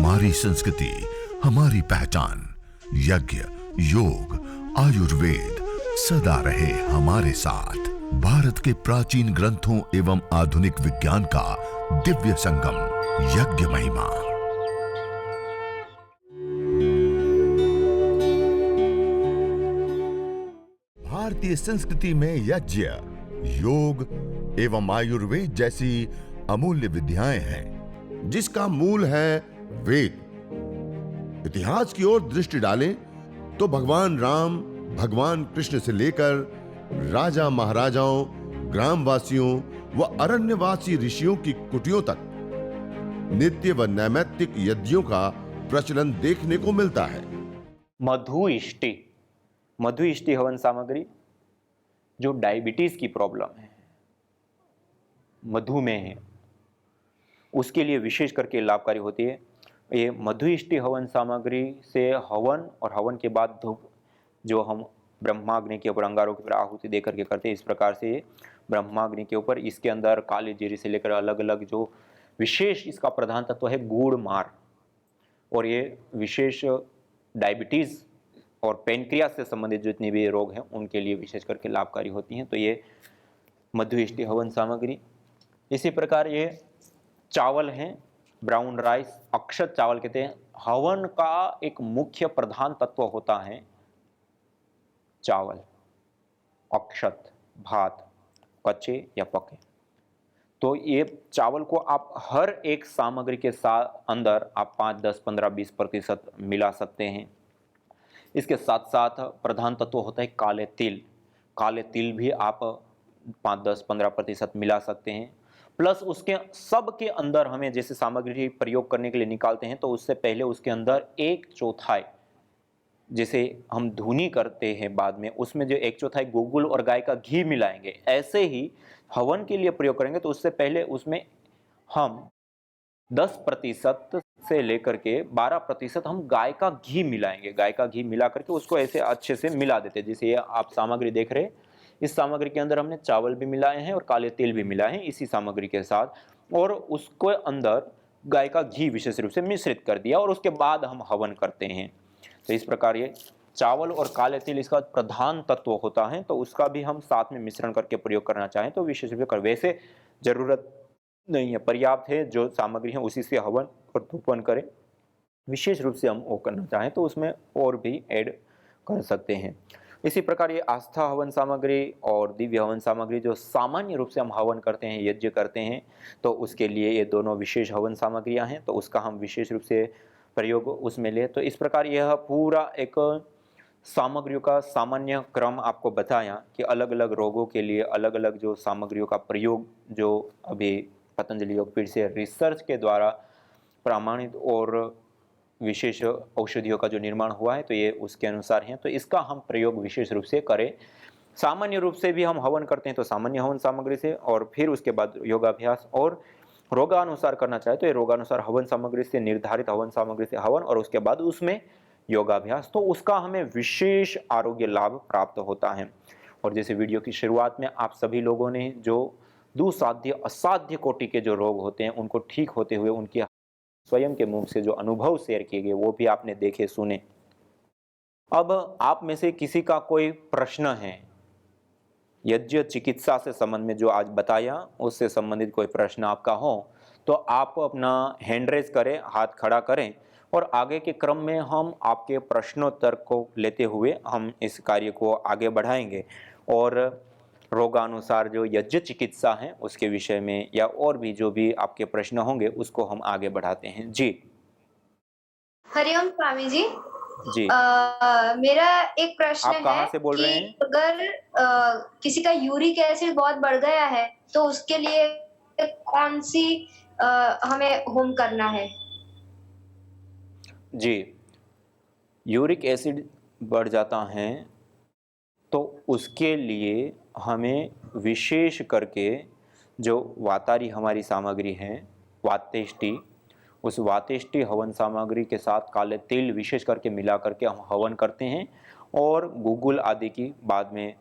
हमारी संस्कृति, हमारी पहचान। यज्ञ, योग, आयुर्वेद सदा रहे हमारे साथ। भारत के प्राचीन ग्रंथों एवं आधुनिक विज्ञान का दिव्य संगम, यज्ञ महिमा। भारतीय संस्कृति में यज्ञ, योग एवं आयुर्वेद जैसी अमूल्य विद्याएं हैं, जिसका मूल है वेद। इतिहास की ओर दृष्टि डालें तो भगवान राम, भगवान कृष्ण से लेकर राजा महाराजाओं, ग्रामवासियों व अरण्यवासी ऋषियों की कुटियों तक नित्य व नैमित्तिक यज्ञों का प्रचलन देखने को मिलता है। मधु इष्टि हवन सामग्री जो डायबिटीज की प्रॉब्लम है, मधुमेह है, उसके लिए विशेष करके लाभकारी होती है। ये मधु इष्टि हवन सामग्री से हवन और हवन के बाद धूप जो हम ब्रह्माग्नि के ऊपर अंगारों के ऊपर आहुति दे करके करते हैं, इस प्रकार से ब्रह्माग्नि के ऊपर इसके अंदर काली जीरी से लेकर अलग अलग जो विशेष इसका प्रधान तत्व है गुड़ मार, और ये विशेष डायबिटीज और पेनक्रियास से संबंधित जितने भी रोग हैं उनके लिए विशेष करके लाभकारी होती हैं। तो ये मधु इष्टि हवन सामग्री। इसी प्रकार ये चावल हैं, ब्राउन राइस, अक्षत चावल कहते हैं। हवन का एक मुख्य प्रधान तत्व होता है चावल, अक्षत, भात, कच्चे या पके। तो ये चावल को आप हर एक सामग्री के साथ अंदर आप 5, 10, 15, 20% मिला सकते हैं। इसके साथ साथ प्रधान तत्व होता है काले तिल। काले तिल भी आप 5, 10, 15% मिला सकते हैं। प्लस उसके सब के अंदर हमें जैसे सामग्री प्रयोग करने के लिए निकालते हैं तो उससे पहले उसके अंदर 1/4 जैसे हम धुनी करते हैं बाद में, उसमें जो 1/4 गोगुल और गाय का घी मिलाएंगे। ऐसे ही हवन के लिए प्रयोग करेंगे तो उससे पहले उसमें हम 10% से लेकर के 12% हम गाय का घी मिलाएंगे। गाय का घी मिला करके उसको ऐसे अच्छे से मिला देते हैं। जैसे ये आप सामग्री देख रहे हैं, इस सामग्री के अंदर हमने चावल भी मिलाए हैं और काले तिल भी मिलाए हैं इसी सामग्री के साथ, और उसको अंदर गाय का घी विशेष रूप से मिश्रित कर दिया और उसके बाद हम हवन करते हैं। तो इस प्रकार ये चावल और काले तिल इसका प्रधान तत्व होता है, तो उसका भी हम साथ में मिश्रण करके प्रयोग करना चाहें तो विशेष रूप से कर। वैसे जरूरत नहीं है, पर्याप्त है जो सामग्री है उसी से हवन और धूपन करें। विशेष रूप से हम वो करना चाहें तो उसमें और भी ऐड कर सकते हैं। इसी प्रकार ये आस्था हवन सामग्री और दिव्य हवन सामग्री जो सामान्य रूप से हम हवन करते हैं, यज्ञ करते हैं, तो उसके लिए ये दोनों विशेष हवन सामग्रियां हैं, तो उसका हम विशेष रूप से प्रयोग उसमें ले। तो इस प्रकार यह पूरा एक सामग्रियों का सामान्य क्रम आपको बताया कि अलग अलग रोगों के लिए अलग अलग जो सामग्रियों का प्रयोग जो अभी पतंजलि योगपीठ से रिसर्च के द्वारा प्रमाणित और विशेष औषधियों का जो निर्माण हुआ है तो ये उसके अनुसार हैं, तो इसका हम प्रयोग विशेष रूप से करें। सामान्य रूप से भी हम हवन करते हैं तो सामान्य हवन सामग्री से, और फिर उसके बाद योगाभ्यास, और रोगानुसार करना चाहे तो ये रोगानुसार हवन सामग्री से, निर्धारित हवन सामग्री से हवन, और उसके बाद उसमें योगाभ्यास, तो उसका हमें विशेष आरोग्य लाभ प्राप्त होता है। और जैसे वीडियो की शुरुआत में आप सभी लोगों ने जो दुसाध्य असाध्य कोटि के जो रोग होते हैं उनको ठीक होते हुए उनकी स्वयं के मुंह से जो अनुभव शेयर किए गए वो भी आपने देखे सुने। अब आप में से किसी का कोई प्रश्न है यज्ञ चिकित्सा से संबंध में जो आज बताया उससे संबंधित कोई प्रश्न आपका हो तो आप अपना हैंड रेज करें, हाथ खड़ा करें, और आगे के क्रम में हम आपके प्रश्नोत्तर को लेते हुए हम इस कार्य को आगे बढ़ाएंगे और रोगानुसार जो यज्ञ चिकित्सा है उसके विषय में या और भी जो भी आपके प्रश्न होंगे उसको हम आगे बढ़ाते हैं। जी हरिओम स्वामी जी। जी मेरा एक प्रश्न आप कहाँ से बोल कि रहे हैं? अगर किसी का यूरिक एसिड बहुत बढ़ गया है तो उसके लिए कौन सी हमें होम करना है? जी, यूरिक एसिड बढ़ जाता है तो उसके लिए हमें विशेष करके जो वातारी हमारी सामग्री है वातेष्टि, उस वातेष्टि हवन सामग्री के साथ काले तिल विशेष करके मिला करके हम हवन करते हैं, और गूगल आदि की बाद में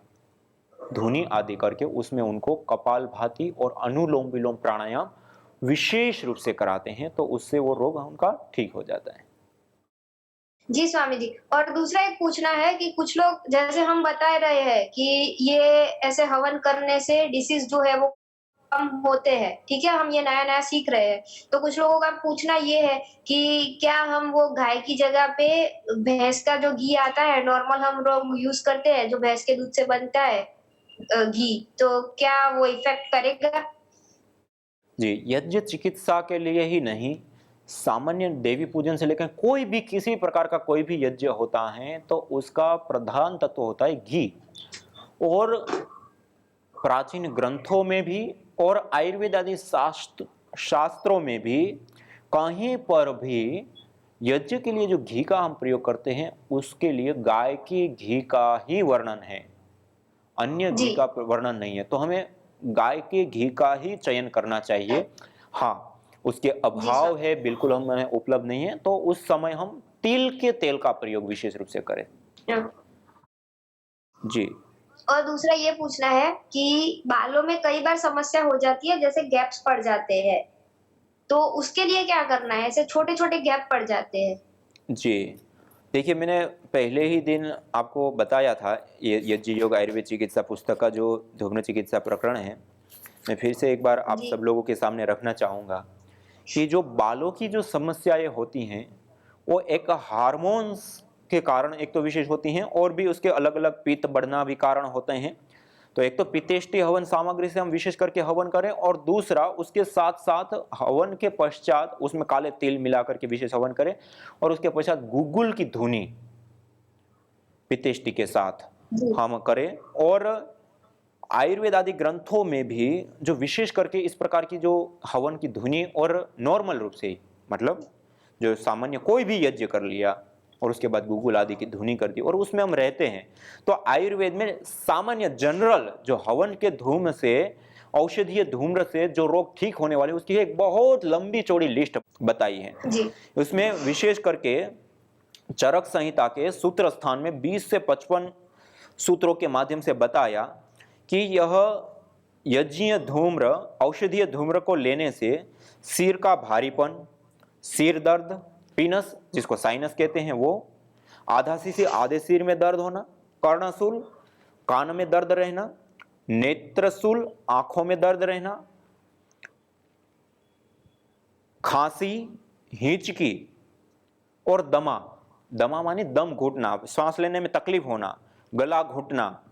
धुनी आदि करके उसमें उनको कपालभाति और अनुलोम विलोम प्राणायाम विशेष रूप से कराते हैं तो उससे वो रोग उनका ठीक हो जाता है। जी स्वामी जी। और दूसरा एक पूछना है कि कुछ लोग जैसे हम बता रहे हैं कि ये ऐसे हवन करने से डिसीज जो है वो कम होते हैं, ठीक है? हम ये नया-नया सीख रहे हैं। तो कुछ लोगों का पूछना ये है कि क्या हम वो गाय की जगह पे भैंस का जो घी आता है नॉर्मल हम लोग यूज़ करते हैं, जो भैंस के दूध से बनता है घी, तो क्या वो इफ़ेक्ट करेगा? जी, यज्ञ चिकित्सा के लिए ही नहीं, सामान्य देवी पूजन से लेकर कोई भी किसी प्रकार का कोई भी यज्ञ होता है तो उसका प्रधान तत्व होता है घी। और प्राचीन ग्रंथों में भी और आयुर्वेद आदि शास्त्रों में भी कहीं पर भी यज्ञ के लिए जो घी का हम प्रयोग करते हैं उसके लिए गाय के घी का ही वर्णन है, अन्य जी, घी का वर्णन नहीं है। तो हमें गाय के घी का ही चयन करना चाहिए। हाँ, उसके जी अभाव स्वामी। है, बिल्कुल हमें उपलब्ध नहीं है तो उस समय हम तिल के तेल का प्रयोग विशेष रूप से करें। जी। और दूसरा ये पूछना है कि बालों में कई बार समस्या हो जाती है, जैसे गैप्स पड़ जाते हैं, तो उसके लिए क्या करना है? ऐसे छोटे-छोटे गैप पड़ जाते हैं। जी। देखिए, मैंने पहले ही दिन आपको बताया था ये यज्ञ योग आयुर्वेद चिकित्सा पुस्तक का जो धूम्र चिकित्सा प्रकरण है। मैं फिर से एक बार आप जी, सब लोगों के सामने रखना चाहूँगा कि जो बालों की जो समस्याएँ होती हैं, वो एक हार्मोन्स के कारण एक तो विशेष होती हैं और भी उसके अलग-अलग पित्त बढ़ना भी कारण होते हैं। तो एक तो पित्तेष्टि हवन सामग्री से हम विशेष करके हवन करें और दूसरा उसके साथ-साथ हवन के पश्चात उसमें काले तिल मिला करके विशेष हवन करें और उसके पश्चात गुग्गुल की धुनी पित्तेष्टि के साथ जी, हम करें। और आयुर्वेद आदि ग्रंथों में भी जो विशेष करके इस प्रकार की जो हवन की धुनी और नॉर्मल रूप से मतलब जो सामान्य कोई भी यज्ञ कर लिया और उसके बाद गूगल आदि की धुनी कर दी और उसमें हम रहते हैं तो आयुर्वेद में सामान्य जनरल जो हवन के धूम से औषधीय धूम्र से जो रोग ठीक होने वाले उसकी एक बहुत लंबी चौड़ी लिस्ट बताई है। जी, उसमें विशेष करके चरक संहिता के सूत्र स्थान में 20 से 55 सूत्रों के माध्यम से बताया कि यह यज्ञीय धूम्र औषधीय धूम्र को लेने से सिर का भारीपन, सिर दर्द, पीनस जिसको साइनस कहते हैं वो, आधा से आधे सिर में दर्द होना, कर्णशूल कान में दर्द रहना, नेत्रशूल आंखों में दर्द रहना, खांसी, हिचकी और दमा, दमा माने दम घुटना, सांस लेने में तकलीफ होना, गला घुटना,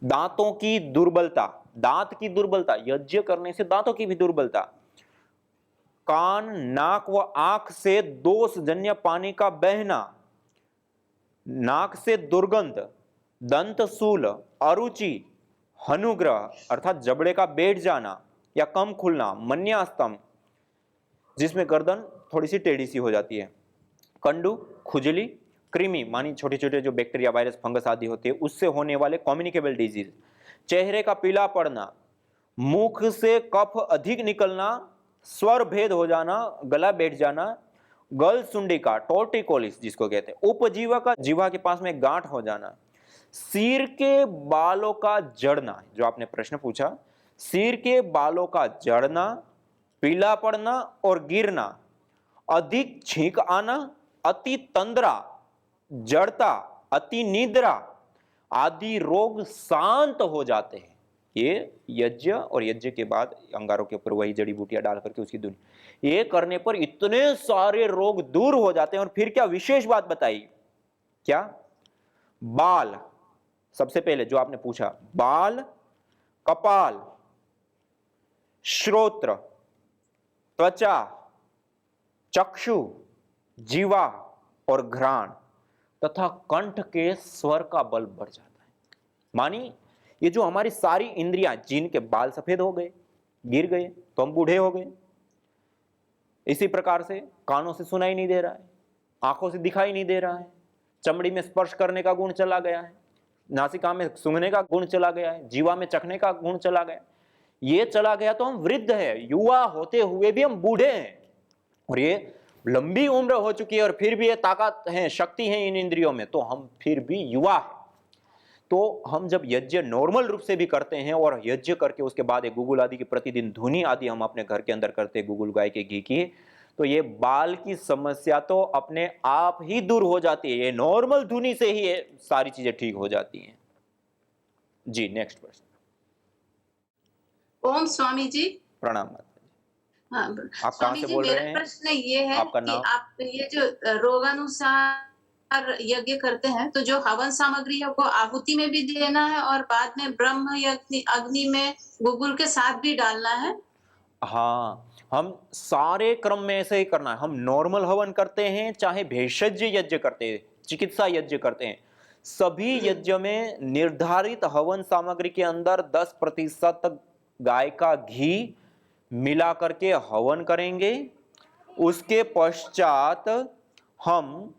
दांतों की दुर्बलता, दांत की दुर्बलता, यज्ञ करने से दांतों की भी दुर्बलता, कान, नाक व आंख से दोषजन्य पानी का बहना, नाक से दुर्गंध, दंतशूल, अरुचि, हनुग्रह अर्थात जबड़े का बैठ जाना या कम खुलना, मन्यास्तम जिसमें गर्दन थोड़ी सी टेढ़ी सी हो जाती है, कंडू, खुजली, कृमि मानी छोटे छोटे जो बैक्टीरिया वायरस फंगस आदि होते हैं उससे होने वाले कम्युनिकेबल डिजीज, चेहरे का पीला पड़ना, मुख से कफ अधिक निकलना, स्वर भेद हो जाना, गला बैठ जाना, गल सुंडी का टोर्टिकोलिस जिसको कहते हैं, उपजीवा का जीवा के पास में गांठ हो जाना, सिर के बालों का जड़ना, जो आपने प्रश्न पूछा, सिर के बालों का जड़ना, पीला पड़ना और गिरना, अधिक छींक आना, अति तंद्रा, जड़ता, अति निद्रा आदि रोग शांत हो जाते हैं। ये यज्ञ और यज्ञ के बाद अंगारों के ऊपर वही जड़ी बूटियां डाल करके उसकी धुनी, ये करने पर इतने सारे रोग दूर हो जाते हैं। और फिर क्या विशेष बात बताई, क्या बाल, सबसे पहले जो आपने पूछा, बाल, कपाल, श्रोत्र, त्वचा, चक्षु, जीवा और घ्राण तथा कंठ के स्वर का बल बढ़ जाता है। मानी ये जो हमारी सारी इंद्रियां, जिनके बाल सफेद हो गए, गिर गए तो हम बूढ़े हो गए, इसी प्रकार से कानों से सुनाई नहीं दे रहा है, आंखों से दिखाई नहीं दे रहा है, चमड़ी में स्पर्श करने का गुण चला गया है, नासिका में सूंघने का गुण चला गया है, जीवा में चखने का गुण चला गया, ये चला गया तो हम वृद्ध है, युवा होते हुए भी हम बूढ़े हैं। और ये लंबी उम्र हो चुकी है और फिर भी ये ताकत है, शक्ति है इन इंद्रियों में, तो हम फिर भी युवा है। तो हम जब यज्ञ नॉर्मल रूप से भी करते हैं और यज्ञ करके उसके बाद एक गुगुल आदि की प्रतिदिन धुनी आदि हम अपने घर के अंदर करते हैं गुगुल गाय के घी की, तो ये बाल की समस्या तो अपने आप ही दूर हो जाती है। ये नॉर्मल धुनी से ही ये सारी चीजें ठीक हो जाती हैं। जी, नेक्स्ट प्रश्न। ओम स्वामी जी। प्रणाम माता जी। हाँ, आप कहाँ से बोल रहे मेरा हैं? प्रश्न ये है आपका कि नाम? आप ये जो रोगानुसार यज्ञ करते हैं, तो जो हवन सामग्री है वो आहुति में भी देना है और बाद में ब्रह्म यज्ञ अग्नि में गुगुल के साथ भी डालना है? हाँ, हम सारे क्रम में ऐसे ही करना है। हम नॉर्मल हवन करते हैं, चाहे भेषज यज्ञ करते हैं, चिकित्सा यज्ञ करते हैं, सभी यज्ञ में निर्धारित हवन सामग्री के अंदर 10% गाय का घी मिला करके हवन करेंगे। उसके पश्चात हम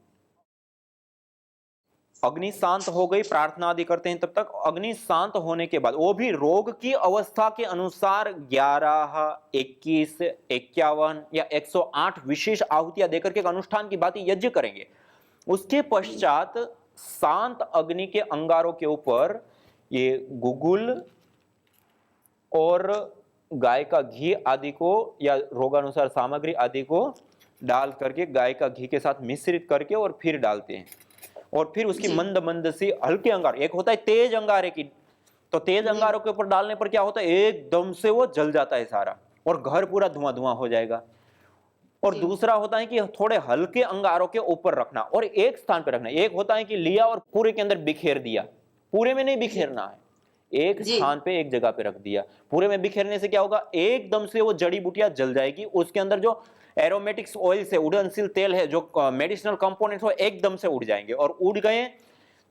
अग्नि शांत हो गई, प्रार्थना आदि करते हैं, तब तक अग्नि शांत होने के बाद वो भी रोग की अवस्था के अनुसार 11, 21, 51 या 108 विशेष आहुतियां देकर के एक अनुष्ठान की बात यज्ञ करेंगे। उसके पश्चात शांत अग्नि के अंगारों के ऊपर ये गुगुल और गाय का घी आदि को या रोगानुसार सामग्री आदि को डाल करके गाय का घी के साथ मिश्रित करके और फिर डालते हैं। और फिर उसकी मंद मंद सी हल्के अंगार, एक होता है तेज अंगारे की, तो तेज अंगारों के ऊपर डालने पर क्या होता है, एकदम से वो जल जाता है सारा और घर पूरा धुआं धुआं हो जाएगा। और दूसरा होता है कि थोड़े हल्के अंगारों के ऊपर रखना और एक स्थान पर रखना। एक होता है कि लिया और पूरे के अंदर बिखेर दिया, पूरे में नहीं बिखेरना है, एक स्थान पे एक जगह पे रख दिया। पूरे में बिखेरने से क्या होगा, एकदम से वो जड़ी बूटियां जल जाएगी, उसके अंदर जो एरोमेटिक्स ऑयल से उड़नशील तेल है, जो मेडिसिनल कंपोनेंट्स, वो एकदम से उड़ जाएंगे। और उड़ गए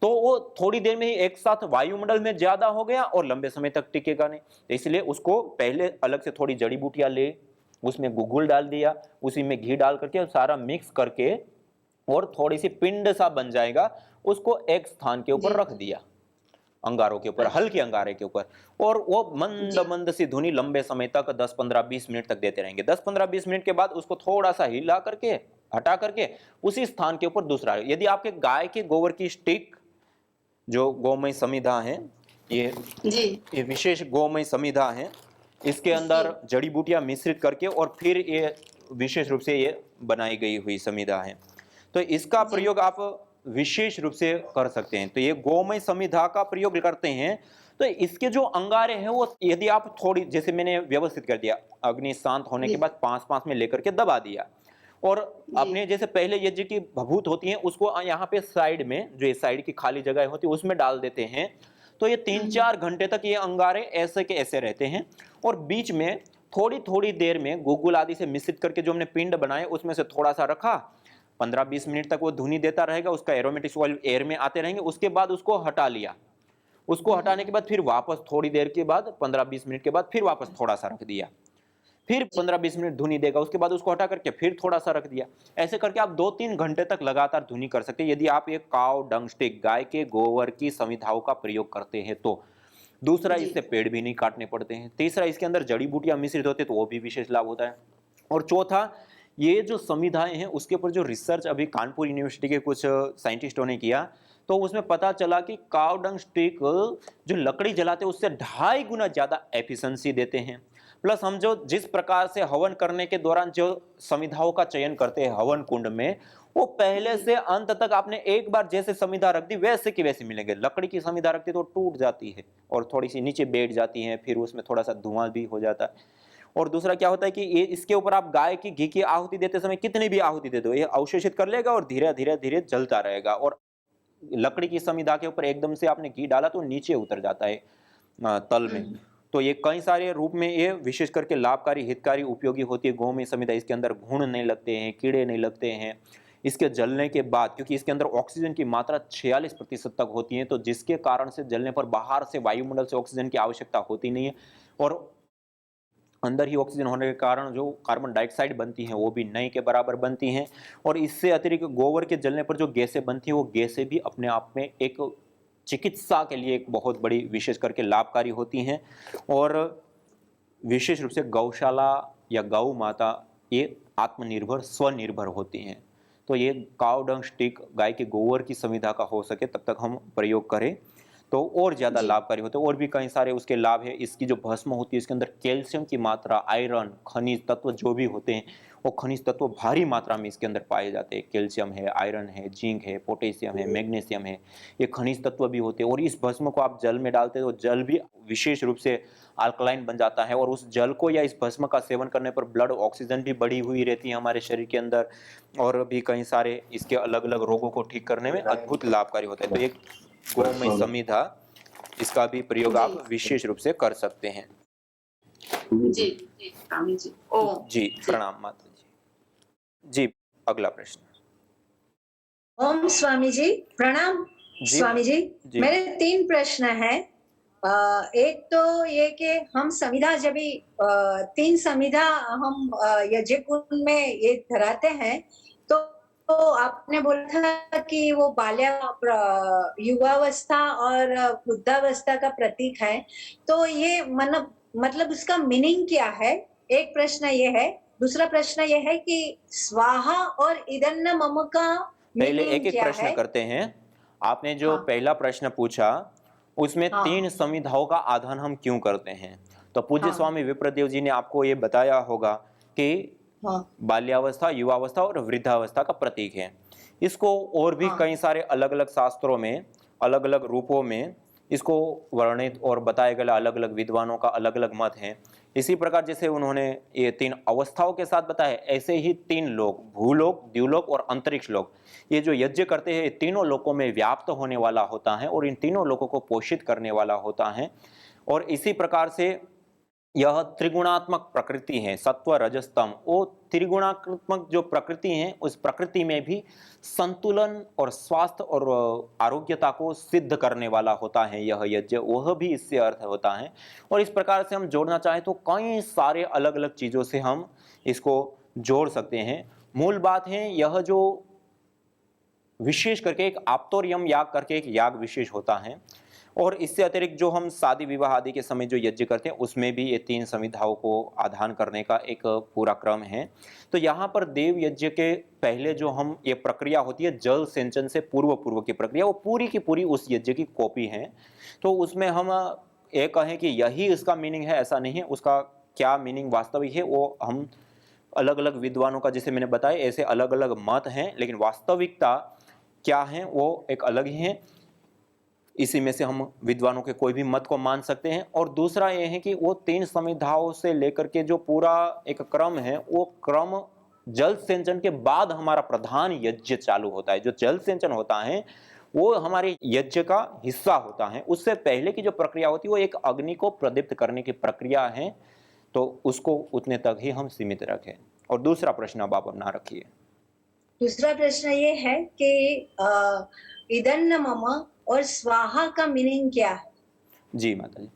तो वो थोड़ी देर में ही एक साथ वायुमंडल में ज्यादा हो गया और लंबे समय तक टिकेगा नहीं। इसलिए उसको पहले अलग से थोड़ी जड़ी बूटियां ले, उसमें गुगुल डाल दिया, उसी में घी डाल करके सारा मिक्स करके और थोड़ी सी पिंड सा बन जाएगा, उसको एक स्थान के ऊपर रख दिया, अंगारों के ऊपर, हल्के अंगारे के ऊपर, और वो मंद मंद सी धुनी लंबे समय तक 10, 15, 20 मिनट तक देते रहेंगे। 10, 15, 20 मिनट के बाद उसको थोड़ा सा हिला करके हटा करके उसी स्थान के ऊपर दूसरा, यदि आपके गाय के गोबर की स्टिक जो गोमय समिधा है, ये विशेष गोमय समिधा है, इसके अंदर जड़ी बूटियां मिश्रित करके और फिर ये विशेष रूप से ये बनाई गई हुई समिधा है, तो इसका प्रयोग आप विशेष रूप से कर सकते हैं। तो ये गोमय समिधा का प्रयोग करते हैं। तो इसके जो अंगारे हैं वो यदि आप थोड़ी, जैसे मैंने व्यवस्थित कर दिया, अग्नि शांत होने के बाद 5-5 में लेकर के दबा दिया और अपने जैसे पहले यज्ञ की भभूत होती है उसको यहाँ पे साइड में, जो ये साइड की खाली जगह होती है उसमें डाल देते हैं। तो ये 3-4 घंटे तक ये अंगारे ऐसे के ऐसे रहते हैं और बीच में थोड़ी थोड़ी देर में गुगुल आदि से मिश्रित करके जो हमने पिंड बनाए उसमें से थोड़ा सा रखा, 15-20 मिनट तक वो धुनी देता रहेगा, उसका एरोमेटिक्स ऑयल एयर में आते रहेंगे। उसके बाद उसको हटा लिया, उसको हटाने के बाद फिर वापस थोड़ी देर के बाद 15-20 मिनट के बाद फिर वापस थोड़ा सा रख दिया, फिर 15-20 मिनट धुनी देगा, उसके बाद उसको हटा करके फिर थोड़ा सा रख दिया। ऐसे करके आप 2-3 घंटे तक लगातार धुनी कर सकते हैं यदि आप एक काव डंग स्टिक, गाय के गोबर की समिधाओं का प्रयोग करते हैं तो। दूसरा, इससे पेड़ भी नहीं काटने पड़ते हैं। तीसरा, इसके अंदर जड़ी बूटियां मिश्रित होती है तो वो भी विशेष लाभ होता है। और चौथा, ये जो समिधाएं हैं उसके ऊपर जो रिसर्च अभी कानपुर यूनिवर्सिटी के कुछ साइंटिस्टों ने किया, तो उसमें पता चला कि काव डंग स्टिक जो लकड़ी जलाते हैं उससे 2.5 गुना ज्यादा एफिशिएंसी देते हैं। प्लस हम जो जिस प्रकार से हवन करने के दौरान जो समिधाओं का चयन करते हैं हवन कुंड में, वो पहले से अंत तक आपने एक बार जैसे समिधा रख दी वैसे की वैसे मिलेंगे। लकड़ी की समिधा रखती तो टूट जाती है और थोड़ी सी नीचे बैठ जाती है, फिर उसमें थोड़ा सा धुआं भी हो जाता है। और दूसरा क्या होता है कि ये इसके ऊपर आप गाय की घी की आहुति देते समय कितनी भी आहुति दे दो, ये अवशोषित कर लेगा और धीरे धीरे धीरे जलता रहेगा। और लकड़ी की समिधा के ऊपर एकदम से आपने घी डाला तो नीचे उतर जाता है तल में। तो ये कई सारे रूप में ये विशेष करके लाभकारी, हितकारी, उपयोगी होती है गोमय समिधा। इसके अंदर घुन नहीं लगते हैं, कीड़े नहीं लगते हैं। इसके जलने के बाद, क्योंकि इसके अंदर ऑक्सीजन की मात्रा 46% तक होती है, तो जिसके कारण से जलने पर बाहर से वायुमंडल से ऑक्सीजन की आवश्यकता होती नहीं है और अंदर ही ऑक्सीजन होने के कारण जो कार्बन डाइऑक्साइड बनती हैं वो भी नई के बराबर बनती हैं। और इससे अतिरिक्त गोबर के जलने पर जो गैसें बनती हैं वो गैसें भी अपने आप में एक चिकित्सा के लिए एक बहुत बड़ी विशेष करके लाभकारी होती हैं। और विशेष रूप से गौशाला या गौ माता ये आत्मनिर्भर, स्वनिर्भर होती हैं। तो ये काव डंग स्टिक, गाय के गोबर की समिधा का हो सके तब तक हम प्रयोग करें। तो और ज्यादा लाभकारी होते हैं। और भी कई सारे उसके लाभ है। इसकी जो भस्म होती है इसके अंदर कैल्शियम की मात्रा, आयरन, खनिज तत्व जो भी होते हैं वो खनिज तत्व भारी मात्रा में इसके अंदर पाए जाते हैं। कैल्शियम है, आयरन है, जिंक है, पोटेशियम है, मैग्नीशियम है, ये खनिज तत्व भी होते हैं। और इस भस्म को आप जल में डालते हैं तो जल भी विशेष रूप से अल्कलाइन बन जाता है और उस जल को या इस भस्म का सेवन करने पर ब्लड ऑक्सीजन भी बढ़ी हुई रहती है हमारे शरीर के अंदर, और भी कई सारे इसके अलग अलग रोगों को ठीक करने में अद्भुत लाभकारी होता है। तो एक गोमय समिधा, इसका भी प्रयोग आप विशेष रूप से कर सकते हैं। जी स्वामी जी। ओम जी प्रणाम माता जी। जी अगला प्रश्न। ओम स्वामी जी, प्रणाम जी, स्वामी जी। जी। मेरे 3 प्रश्न हैं। एक तो ये कि हम संविधा जब भी 3 संविधा हम यज्ञ कुंड में ये धराते हैं तो आपने बोला था कि वो युवावस्था और वृद्धावस्था का प्रतीक है। तो ये मतलब उसका मीनिंग क्या है? एक प्रश्न ये है। दूसरा प्रश्न ये है कि स्वाहा और इदन्न मम का पहले एक एक क्या प्रश्न है? करते हैं। आपने जो हाँ। पहला प्रश्न पूछा उसमें हाँ। 3 संविधाओं का आधान हम क्यों करते हैं, तो पूज्य हाँ। स्वामी विप्रदेव जी ने आपको ये बताया होगा कि हाँ, बाल्यावस्था, युवावस्था और वृद्धावस्था का प्रतीक है। इसको और भी हाँ। कई सारे अलग अलग शास्त्रों में अलग अलग रूपों में इसको वर्णित और बताए गए, अलग अलग विद्वानों का अलग अलग मत है। इसी प्रकार जैसे उन्होंने ये 3 अवस्थाओं के साथ बताया, ऐसे ही 3 लोक, भूलोक, द्युलोक और अंतरिक्ष लोक, ये जो यज्ञ करते हैं ये तीनों लोकों में व्याप्त होने वाला होता है और इन तीनों लोकों को पोषित करने वाला होता है। और इसी प्रकार से यह त्रिगुणात्मक प्रकृति है, सत्व रजस तम। वो त्रिगुणात्मक जो प्रकृति है उस प्रकृति में भी संतुलन और स्वास्थ्य और आरोग्यता को सिद्ध करने वाला होता है यह यज्ञ, वह भी इससे अर्थ होता है। और इस प्रकार से हम जोड़ना चाहें तो कई सारे अलग अलग चीजों से हम इसको जोड़ सकते हैं। मूल बात है यह जो विशेष करके एक आप्तोर्यम याग करके एक याग विशेष होता है, और इससे अतिरिक्त जो हम शादी विवाह आदि के समय जो यज्ञ करते हैं उसमें भी ये 3 संविधाओं को आधान करने का एक पूरा क्रम है। तो यहाँ पर देव यज्ञ के पहले जो हम ये प्रक्रिया होती है जल सिंचन से पूर्व की प्रक्रिया, वो पूरी की पूरी उस यज्ञ की कॉपी है। तो उसमें हम ये कहें कि यही इसका मीनिंग है, ऐसा नहीं है। उसका क्या मीनिंग वास्तविक है वो हम अलग अलग विद्वानों का, जैसे मैंने बताया, ऐसे अलग अलग मत हैं, लेकिन वास्तविकता क्या है वो एक अलग ही है। इसी में से हम विद्वानों के कोई भी मत को मान सकते हैं। और दूसरा ये है कि वो 3 संविधाओं से लेकर के जो पूरा एक क्रम है, वो क्रम जल सिंचन के बाद हमारा प्रधान यज्ञ चालू होता है। जो जल सिंचन होता है वो हमारे यज्ञ का हिस्सा होता है। उससे पहले की जो प्रक्रिया होती है वो एक अग्नि को प्रदीप्त करने की प्रक्रिया है, तो उसको उतने तक ही हम सीमित रखें। और दूसरा प्रश्न अब आप अपना रखिए। दूसरा प्रश्न ये है कि इदन्न मम और स्वाहा का मीनिंग क्या है? जी माता जी,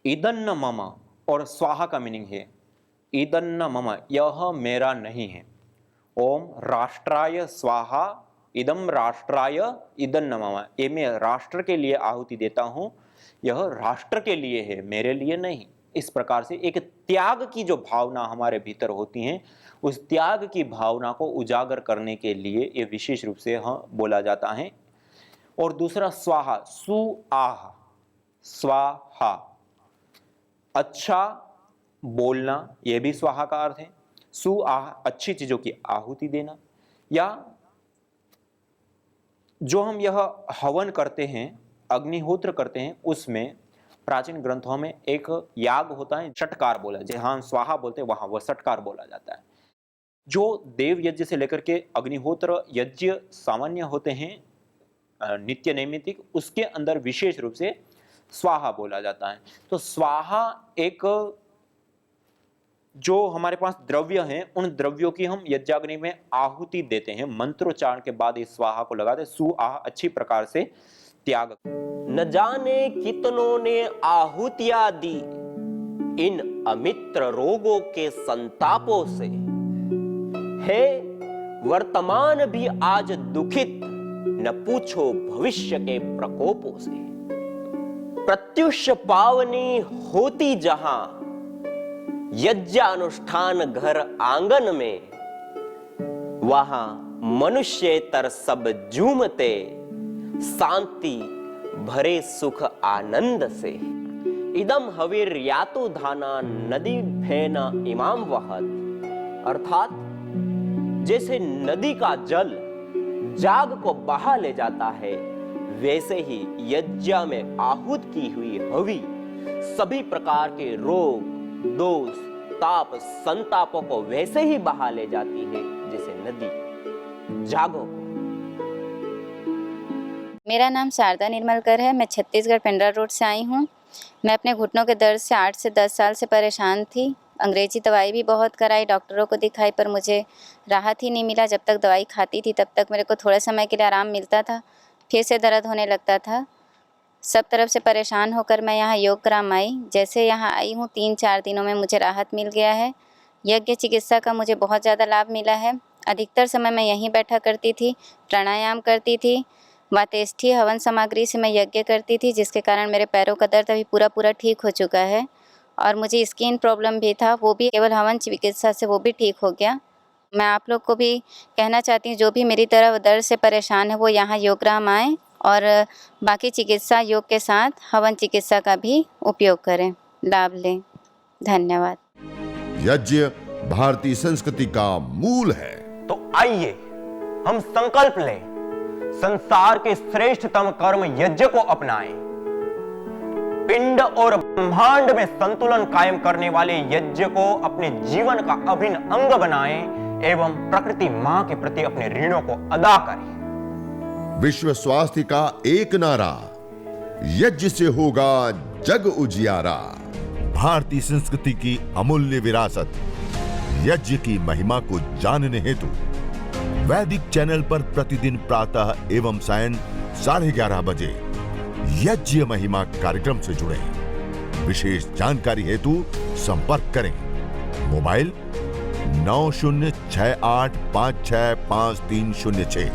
इदन्न मम और स्वाहा का मीनिंग है इदन्न मम, यह मेरा नहीं है। ओम राष्ट्राय स्वाहा इदम राष्ट्राय इदन्न मम, ये मैं राष्ट्र के लिए आहुति देता हूं, यह राष्ट्र के लिए है, मेरे लिए नहीं। इस प्रकार से एक त्याग की जो भावना हमारे भीतर होती है, उस त्याग की भावना को उजागर करने के लिए ये विशेष रूप से बोला जाता है। और दूसरा स्वाहा, सुआह, स्वाहा, अच्छा बोलना, यह भी स्वाहा का अर्थ है। सुआह, अच्छी चीजों की आहुति देना। या जो हम यह हवन करते हैं, अग्निहोत्र करते हैं, उसमें प्राचीन ग्रंथों में एक याग होता है, षटकार बोला, जहां स्वाहा बोलते हैं वहां वह षटकार बोला जाता है। जो देव यज्ञ से लेकर के अग्निहोत्र यज्ञ सामान्य होते हैं नित्य नैमित्तिक, उसके अंदर विशेष रूप से स्वाहा बोला जाता है। तो स्वाहा एक जो हमारे पास द्रव्य हैं, उन द्रव्यों की हम यज्ञाग्नि में आहुति देते हैं। मंत्रोच्चारण के बाद इस स्वाहा को लगाते हैं। सुआह, अच्छी प्रकार से त्याग। न जाने कितनों ने आहुतियां दी इन अमित्र रोगों के संतापों से, है वर्तमान भी आज दुखित, न पूछो भविष्य के प्रकोपों से। प्रत्युष पावनी होती जहां यज्ञानुष्ठान घर आंगन में, वहां मनुष्येतर सब झूमते, शांति भरे सुख आनंद से। इदम हविर्यातु धाना नदी फेन इमाम वहत, अर्थात जैसे नदी का जल जाग को बहा ले जाता है, वैसे ही यज्ञ में आहूत की हुई हवि सभी प्रकार के रोग, दोष, ताप, संतापों को वैसे ही बहा ले जाती है जैसे नदी जागो को। मेरा नाम शारदा निर्मलकर है। मैं छत्तीसगढ़ पेंड्रा रोड से आई हूँ। मैं अपने घुटनों के दर्द से 8 से 10 साल से परेशान थी। अंग्रेजी दवाई भी बहुत कराई, डॉक्टरों को दिखाई, पर मुझे राहत ही नहीं मिला। जब तक दवाई खाती थी तब तक मेरे को थोड़े समय के लिए आराम मिलता था, फिर से दर्द होने लगता था। सब तरफ से परेशान होकर मैं यहाँ योगग्राम आई। जैसे यहाँ आई हूँ 3-4 दिनों में मुझे राहत मिल गया है। यज्ञ चिकित्सा का मुझे बहुत ज़्यादा लाभ मिला है। अधिकतर समय मैं यहीं बैठा करती थी, प्राणायाम करती थी, वातेष्ठी हवन सामग्री से मैं यज्ञ करती थी, जिसके कारण मेरे पैरों का दर्द अभी पूरा ठीक हो चुका है। और मुझे स्किन प्रॉब्लम भी था, वो भी केवल हवन चिकित्सा से वो भी ठीक हो गया। मैं आप लोग को भी कहना चाहती हूँ, जो भी मेरी तरह दर्द से परेशान है वो यहाँ योगग्राम आएँ और बाकी चिकित्सा योग के साथ हवन चिकित्सा का भी उपयोग करें, लाभ लें। धन्यवाद। यज्ञ भारतीय संस्कृति का मूल है। तो आइए हम संकल्प लें, संसार के श्रेष्ठतम कर्म यज्ञ को अपनाएं। पिंड और ब्रह्मांड में संतुलन कायम करने वाले यज्ञ को अपने जीवन का अभिन्न अंग बनाएं एवं प्रकृति मां के प्रति अपने ऋणों को अदा करें। विश्व स्वास्थ्य का एक नारा, यज्ञ से होगा जग उजियारा। भारतीय संस्कृति की अमूल्य विरासत यज्ञ की महिमा को जानने हेतु वैदिक चैनल पर प्रतिदिन प्रातः एवं सायं 11:30 बजे यज्ञ महिमा कार्यक्रम से जुड़े। विशेष जानकारी हेतु संपर्क करें। मोबाइल 9068565306।